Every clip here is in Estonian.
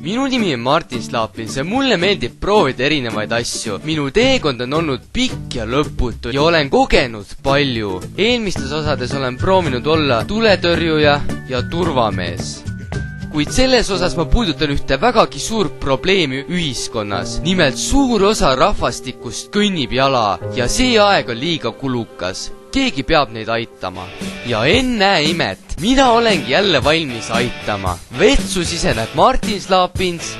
Minu nimi on Martin Slaapins ja mulle meeldib proovida erinevaid asju. Minu teekond on olnud pikk ja lõputu ja olen kogenud palju. Eelmistes osades olen proovinud olla tuletõrjuja ja turvamees. Kuid selles osas ma puudutan ühte vägagi suurt probleemi ühiskonnas. Nimelt suur osa rahvastikust kõnnib jala ja see aeg on liiga kulukas. Keegi peab neid aitama. Ja ennäe imet, mina olengi jälle valmis aitama. Vetsu siseneb Martin Slaapins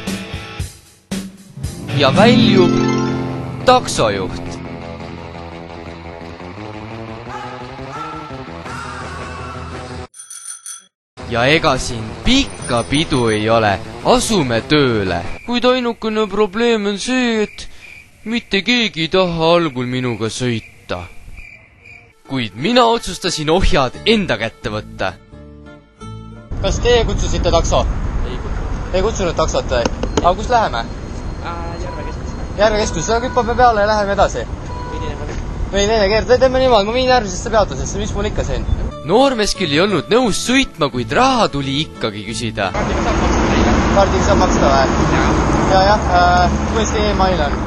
ja väljub taksojuht. Ja ega siin pikka pidu ei ole, asume tööle. Kuid ainukene probleem on see, et mitte keegi ei taha algul minuga sõita. Kuid mina otsustasin ohjad enda kätte võtta. Kas teie kutsusite takso? Ei kutsunud taksot või? Aga kus läheme? Järvekeskus. Järvekeskus, hüppame peale ja läheme edasi. Või teine keerd, teeme niimoodi, ma viin järgmisesse peatusesse, mis mul ikka siin? Noormees küll ei olnud nõus sõitma, kuid raha tuli ikkagi küsida. Kaardiga saab maksta teile. Kaardiga saab maksta või? Ja, kuidas teie email on?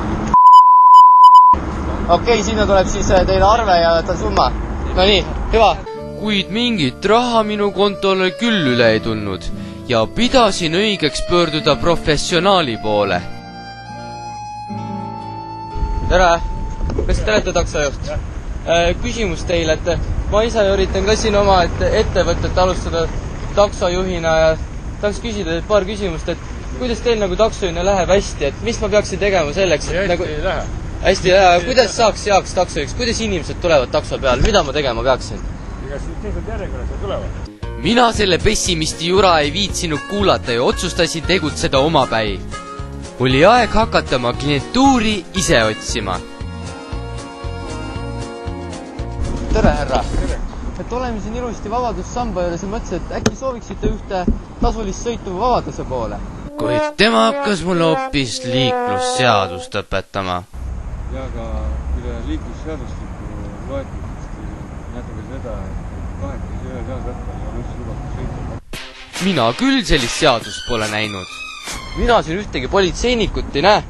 Okei, sinna tuleb siis teile arve ja ta summa. No nii, hüva. Kuid mingit raha minu kontole küll üle ei tulnud ja pidasin õigeks pöörduda professionaali poole. Tere, kas te olete taksojuht? Küsimus teile, et ma ise üritan ka siin oma ettevõtet alustada taksojuhina ja tahaks küsida paar küsimust, et kuidas teil nagu taksojuhina läheb hästi, et mis ma peaksin tegema selleks, et nagu... Hästi, kuidas saaks heaks taksojuhiks? Kuidas inimesed tulevad takso peale? Mida ma tegema peaksin? Igas teised järjekorras tulevad. Mina selle pessimisti jura ei viitsinud kuulata ja otsustasin tegutseda omapäi. Oli aeg hakata oma klientuuri ise otsima. Tere, härra! Tere! Et oleme siin ilusti vabadussamba juures ja mõtlesin, et äkki sooviksite ühte tasulist sõitu vabaduse poole. Kuid tema hakkas mulle hoopis liiklusseadust õpetama. Ja ka üle liiklusseadustikku loetlustest näete ka seda, et kahekesi ühel jalgrattal on üldse lubatud sõita. Mina küll sellist seadust pole näinud. Mina siin ühtegi politseinikut ei näe,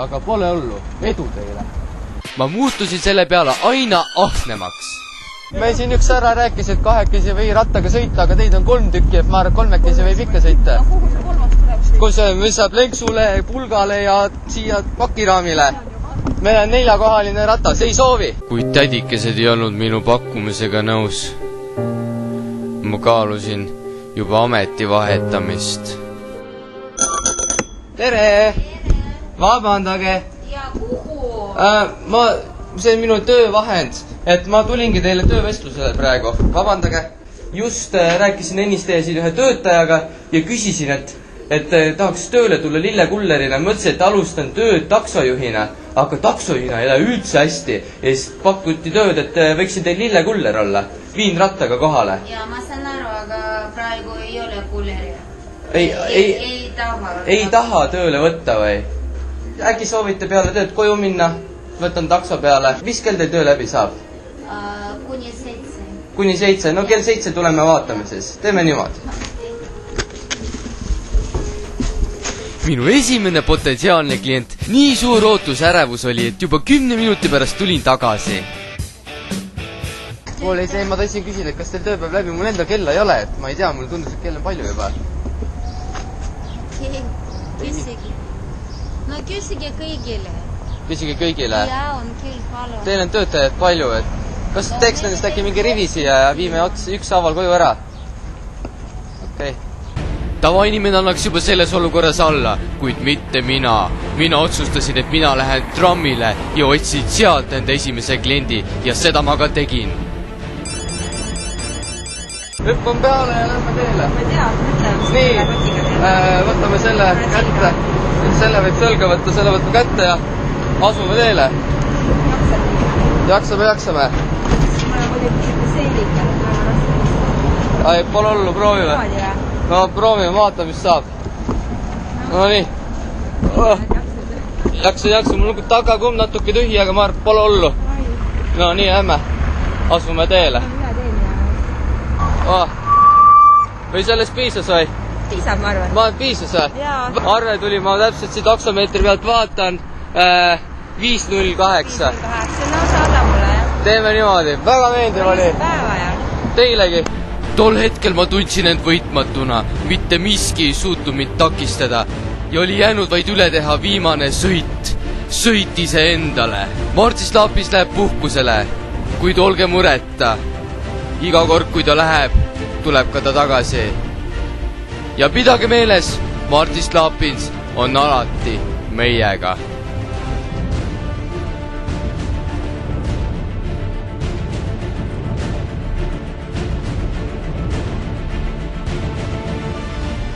aga pole hullu. Edu teile. Ma muutusin selle peale aina ahnemaks. Me siin üks härra rääkis, et kahekesi või rattaga sõita, aga teid on 3 tükki, et ma arvan, 3 võib ikka sõita. Kuhu see 3 tuleb? Kus see saab lenksule, pulgale ja siia pakiraamile. Meil on 4-kohaline ratas, ei soovi. Kuid tädikesed ei olnud minu pakkumisega nõus. Ma kaalusin juba ameti vahetamist. Tere! Vabandage! Ja kuhu? See on minu töövahend, et ma tulingi teile töövestlusele praegu. Vabandage! Just rääkisin ennist teie siin ühe töötajaga ja küsisin, et tahaks tööle tulla lillekullerina. Mõtlesin, et alustan tööd taksojuhina, aga taksojuhina ei ole üldse hästi. Ja siis pakuti tööd, et võiksin teil lillekuller olla. Viin rattaga kohale. Ja ma saan aru, aga praegu ei ole kulleri. Ei taha tööle võtta või? Äkki soovite peale tööd koju minna? Võtan takso peale. Mis kell teil töö läbi saab? Kuni 7. Kuni 7. No kell 7 tuleme vaatame siis. Teeme niimoodi. Minu esimene potentsiaalne klient. Nii suur ootus ärevus oli, et juba 10 minuti pärast tulin tagasi. Mul ei see, ma tahtsin küsida, et kas teil tööpäev läbi, mul enda kella ei ole, et ma ei tea, mulle tundus, et kell on palju juba. Küsigi. No küsigi kõigile. Küsigi kõigile? Ja on kell palju. Teil on töötajad palju, et kas teeks nendest äkki mingi rivisi ja viime ükshaaval koju ära? Okei. Tavainimene annaks juba selles olukorras alla, kuid mitte mina. Mina otsustasin, et mina lähen trammile ja otsin sealt enda esimese kliendi ja seda ma ka tegin. Hüppam peale ja lähme teele. Ma tean, Nii, võtame selle kätte. Selle võib selga võtta, selle võtme kätte ja asume teele. Jaksame. Ai, pole hullu, proovime. No proovime, vaatame, mis saab. No nii. Jaksu, mul on tagakumm natuke tühi, aga ma arvan, pole hullu. No nii, lähme. Asume teele. Või sellest piisas või? piisab, ma arvan. Piisas või? Jaa. arve tuli, ma täpselt siin taksomeetri pealt vaatan, 5.08. No saada mulle, jah. Teeme niimoodi, väga meeldiv oli. Päeva, jah. Teilegi. Tol hetkel ma tundsin end võitmatuna, mitte miski ei suutnud mind takistada ja oli jäänud vaid üle teha viimane sõit iseendale. Martis Laapis läheb puhkusele, kuid olge mureta. Iga kord, kui ta läheb, tuleb ka ta tagasi. Ja pidage meeles, Martis Laapins on alati meiega.